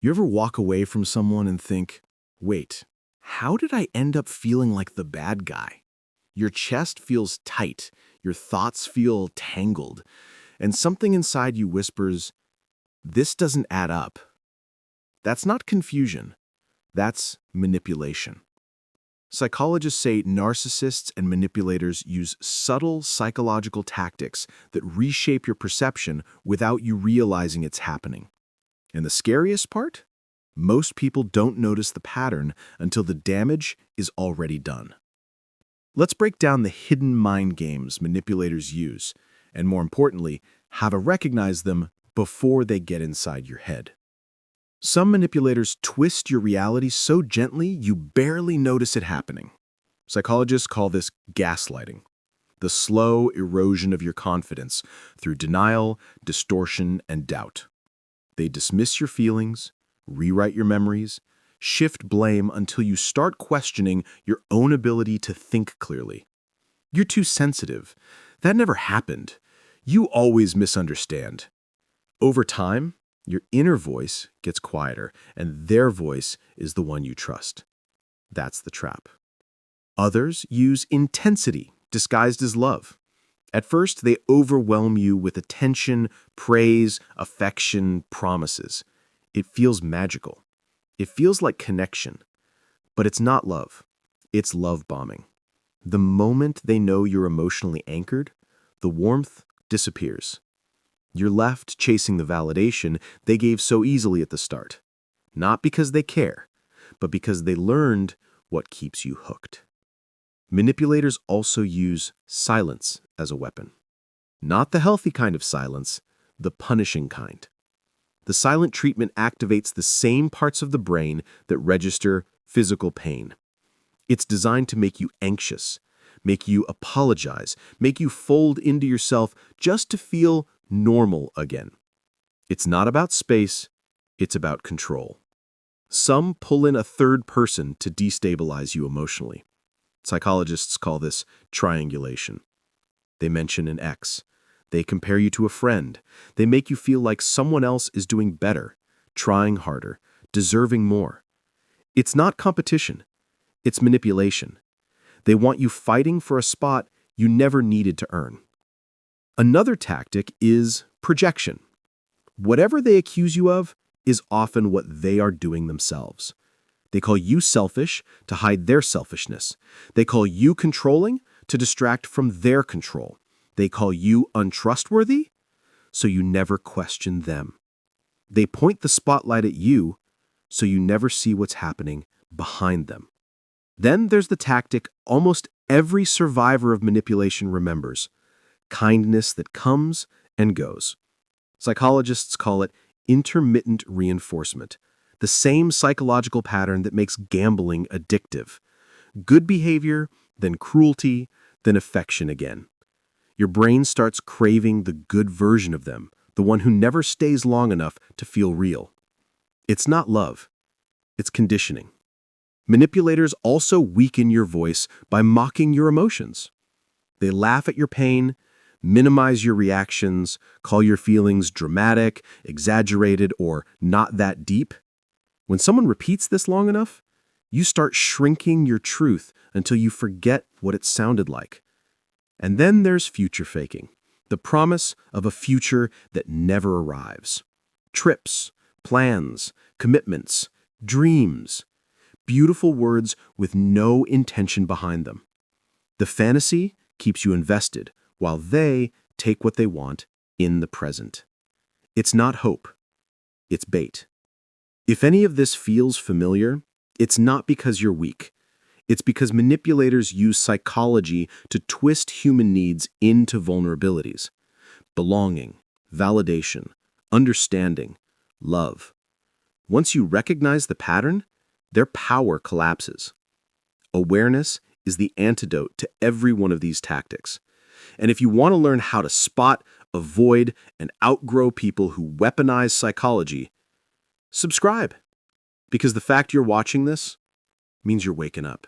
You ever walk away from someone and think, wait, how did I end up feeling like the bad guy? Your chest feels tight, your thoughts feel tangled, and something inside you whispers, this doesn't add up. That's not confusion, that's manipulation. Psychologists say narcissists and manipulators use subtle psychological tactics that reshape your perception without you realizing it's happening. And the scariest part? Most people don't notice the pattern until the damage is already done. Let's break down the hidden mind games manipulators use, and more importantly, how to recognize them before they get inside your head. Some manipulators twist your reality so gently you barely notice it happening. Psychologists call this gaslighting, the slow erosion of your confidence through denial, distortion, and doubt. They dismiss your feelings, rewrite your memories, shift blame until you start questioning your own ability to think clearly. You're too sensitive. That never happened. You always misunderstand. Over time, your inner voice gets quieter, and their voice is the one you trust. That's the trap. Others use intensity disguised as love. At first, they overwhelm you with attention, praise, affection, promises. It feels magical. It feels like connection. But it's not love. It's love bombing. The moment they know you're emotionally anchored, the warmth disappears. You're left chasing the validation they gave so easily at the start. Not because they care, but because they learned what keeps you hooked. Manipulators also use silence as a weapon. Not the healthy kind of silence, the punishing kind. The silent treatment activates the same parts of the brain that register physical pain. It's designed to make you anxious, make you apologize, make you fold into yourself just to feel normal again. It's not about space, it's about control. Some pull in a third person to destabilize you emotionally. Psychologists call this triangulation. They mention an ex. They compare you to a friend. They make you feel like someone else is doing better, trying harder, deserving more. It's not competition. It's manipulation. They want you fighting for a spot you never needed to earn. Another tactic is projection. Whatever they accuse you of is often what they are doing themselves. They call you selfish to hide their selfishness. They call you controlling to distract from their control. They call you untrustworthy, so you never question them. They point the spotlight at you, so you never see what's happening behind them. Then there's the tactic almost every survivor of manipulation remembers: kindness that comes and goes. Psychologists call it intermittent reinforcement, the same psychological pattern that makes gambling addictive. Good behavior, then cruelty, then affection again. Your brain starts craving the good version of them, the one who never stays long enough to feel real. It's not love. It's conditioning. Manipulators also weaken your voice by mocking your emotions. They laugh at your pain, minimize your reactions, call your feelings dramatic, exaggerated, or not that deep. When someone repeats this long enough, you start shrinking your truth until you forget what it sounded like. And then there's future faking, the promise of a future that never arrives. Trips, plans, commitments, dreams. Beautiful words with no intention behind them. The fantasy keeps you invested, while they take what they want in the present. It's not hope. It's bait. If any of this feels familiar, it's not because you're weak. It's because manipulators use psychology to twist human needs into vulnerabilities. Belonging, validation, understanding, love. Once you recognize the pattern, their power collapses. Awareness is the antidote to every one of these tactics. And if you want to learn how to spot, avoid, and outgrow people who weaponize psychology, subscribe. Because the fact you're watching this means you're waking up.